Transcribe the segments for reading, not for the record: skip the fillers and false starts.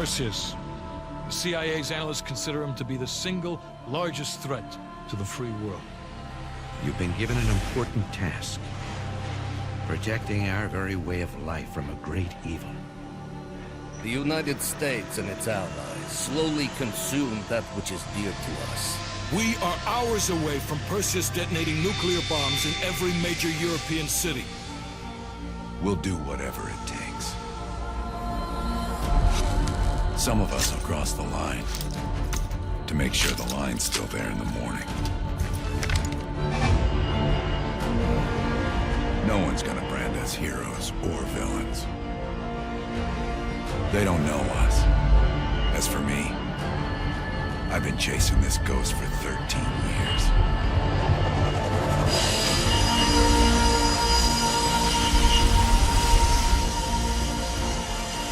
Perseus. The CIA's analysts consider him to be the single largest threat to the free world. You've been given an important task. Protecting our very way of life from a great evil. The United States and its allies slowly consume that which is dear to us. We are hours away from Perseus detonating nuclear bombs in every major European city. We'll do whatever it takes. Some of us will cross the line to make sure the line's still there in the morning. No one's gonna brand us heroes or villains. They don't know us. As for me, I've been chasing this ghost for 13 years.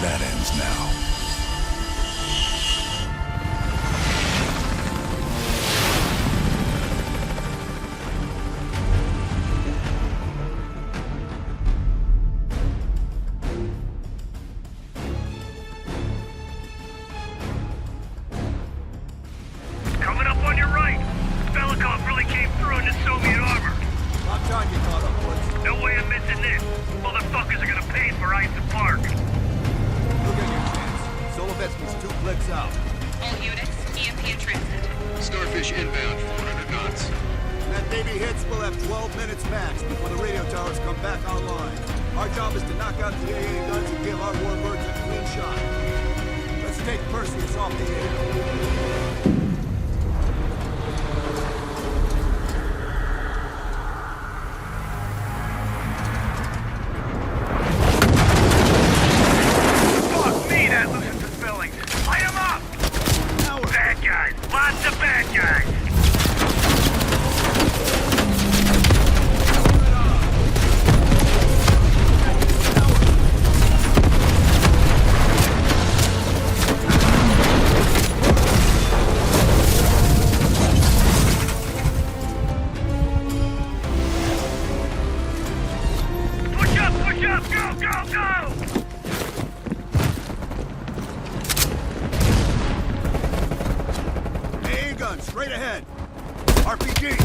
That ends now. Coming up on your right. Belikov really came through in the Soviet armor. Not trying to get caught up, Woods. No way I'm missing this. Motherfuckers are gonna pay for Ice Park. You'll get your chance. Solovetsky's 2 clicks out. All units, EMP in transit. Starfish inbound, 400 knots. That Navy hits will have 12 minutes max before the radio towers come back online. Our job is to knock out the AA guns and give our warbirds a clean shot. Let's take Perseus off the air. Fuck me, that loosens the spelling. Light 'em up! Bad guys. Lots of bad guys. Push up, push up! Go, go, go! AA guns, straight ahead. RPG!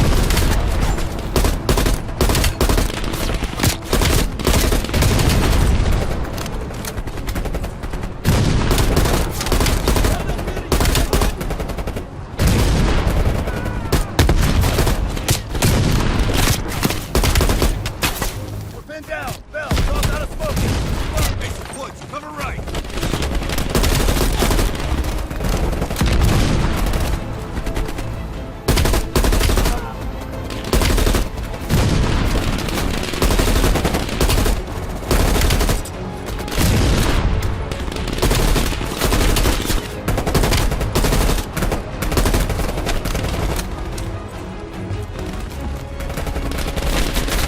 We're pinned down. Bell, drop out of smoke. Mason Woods, cover right.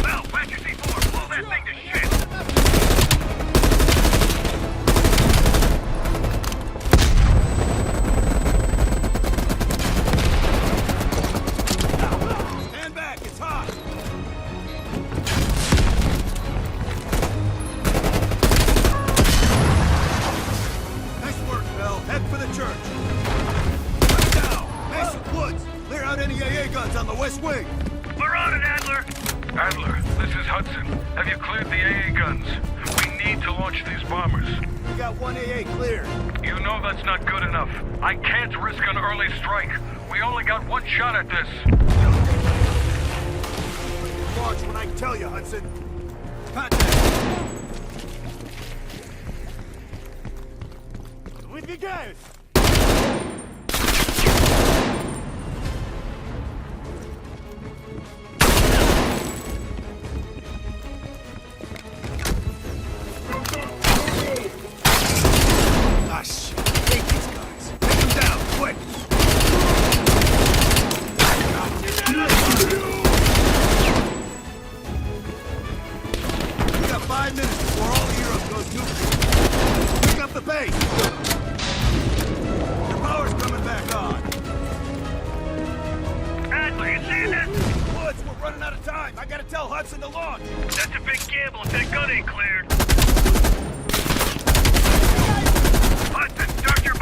Bell, patch your C4. Blow that thing to shit. Stand back, it's hot. Nice work, Bell. Head for the church. Right now. Mason Woods, clear out any AA guns on the west wing. We're on it, Adler. Adler, this is Hudson. Have you cleared the AA guns? We need to launch these bombers. We got 1 AA cleared. You know that's not good enough. I can't risk an early strike. We only got one shot at this. Launch when I tell you, Hudson. Contact. Выдвигаюсь! Ah, shit. Take these guys. Take them down, quick! We got 5 minutes before all of Europe goes nuclear. Pick up the pace! Your power's coming back on. Adler, you see this? Woods, we're running out of time. I gotta tell Hudson to launch. That's a big gamble if that gun ain't cleared. Hudson, start your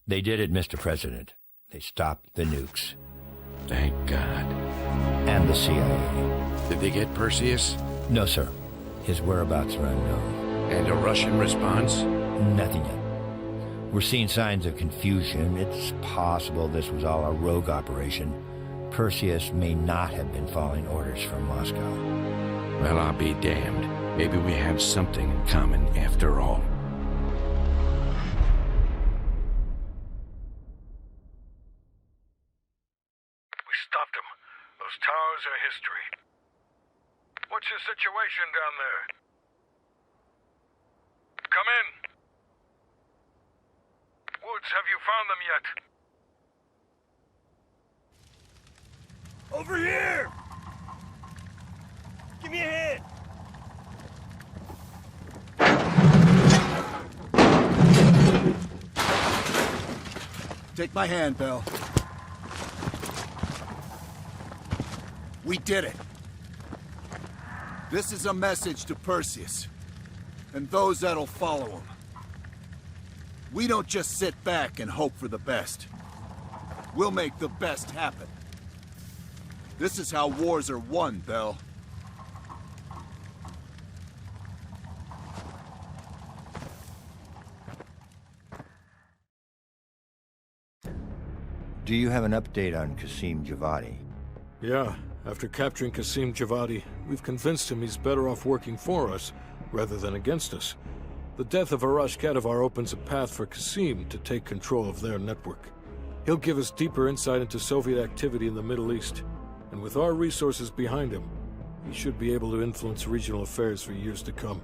They did it, Mr. President. They stopped the nukes. Thank God. And the CIA. Did they get Perseus? No, sir. His whereabouts are unknown. And a Russian response? Nothing yet. We're seeing signs of confusion. It's possible this was all a rogue operation. Perseus may not have been following orders from Moscow. Well, I'll be damned. Maybe we have something in common after all. We stopped them. Those towers are history. What's your situation down there? Come in. Woods, have you found them yet? Over here! Give me a hand! Take my hand, Bell. We did it. This is a message to Perseus, and those that'll follow him. We don't just sit back and hope for the best. We'll make the best happen. This is how wars are won, Bell. Do you have an update on Qasim Javadi? Yeah, after capturing Qasim Javadi, we've convinced him he's better off working for us, rather than against us. The death of Arash Kadivar opens a path for Qasim to take control of their network. He'll give us deeper insight into Soviet activity in the Middle East, and with our resources behind him, he should be able to influence regional affairs for years to come.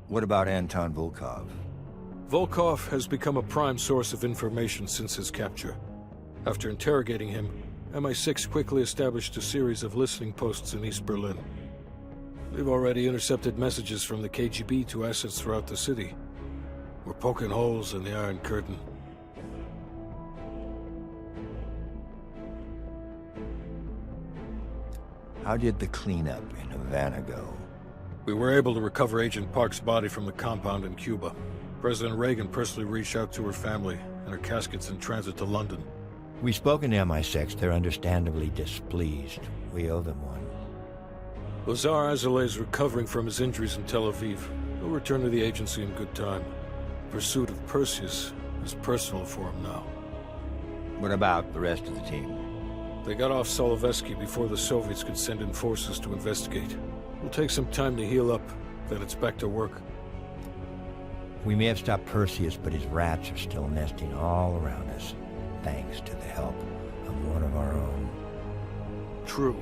What about Anton Volkov? Volkov has become a prime source of information since his capture. After interrogating him, MI6 quickly established a series of listening posts in East Berlin. We've already intercepted messages from the KGB to assets throughout the city. We're poking holes in the Iron Curtain. How did the cleanup in Havana go? We were able to recover Agent Park's body from the compound in Cuba. President Reagan personally reached out to her family, and her casket's in transit to London. We've spoken to MI6. They're understandably displeased. We owe them one. Lazar Azaleh is recovering from his injuries in Tel Aviv. He'll return to the agency in good time. Pursuit of Perseus is personal for him now. What about the rest of the team? They got off Solovetsky before the Soviets could send in forces to investigate. It'll take some time to heal up, then it's back to work. We may have stopped Perseus, but his rats are still nesting all around us, thanks to the help of one of our own. True.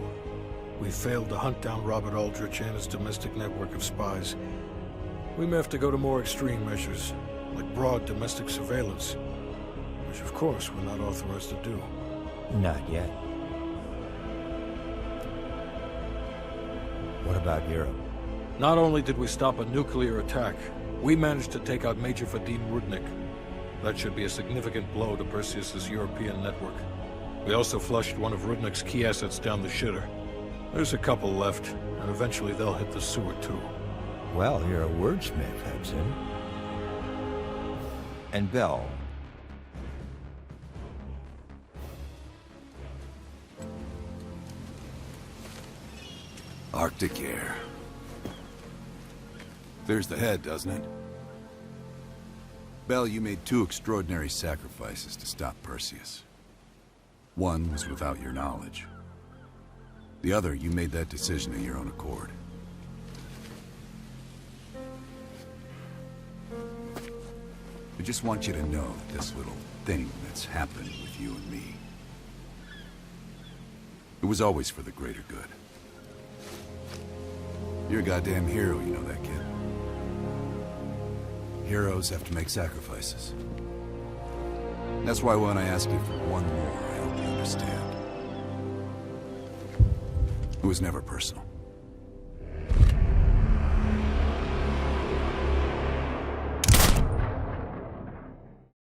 We failed to hunt down Robert Aldrich and his domestic network of spies. We may have to go to more extreme measures, like broad domestic surveillance, which of course we're not authorized to do. Not yet. What about Europe? Not only did we stop a nuclear attack, we managed to take out Major Vadim Rudnik. That should be a significant blow to Perseus's European network. We also flushed one of Rudnik's key assets down the shitter. There's a couple left, and eventually they'll hit the sewer too. Well, you're a wordsmith, Hudson. And Bell. Arctic air. There's the head, doesn't it? Bell, you made two extraordinary sacrifices to stop Perseus. One was without your knowledge. The other, you made that decision of your own accord. I just want you to know that this little thing that's happened with you and me, it was always for the greater good. You're a goddamn hero, you know that, kid. Heroes have to make sacrifices. That's why when I ask you for one more, I hope you understand. It was never personal.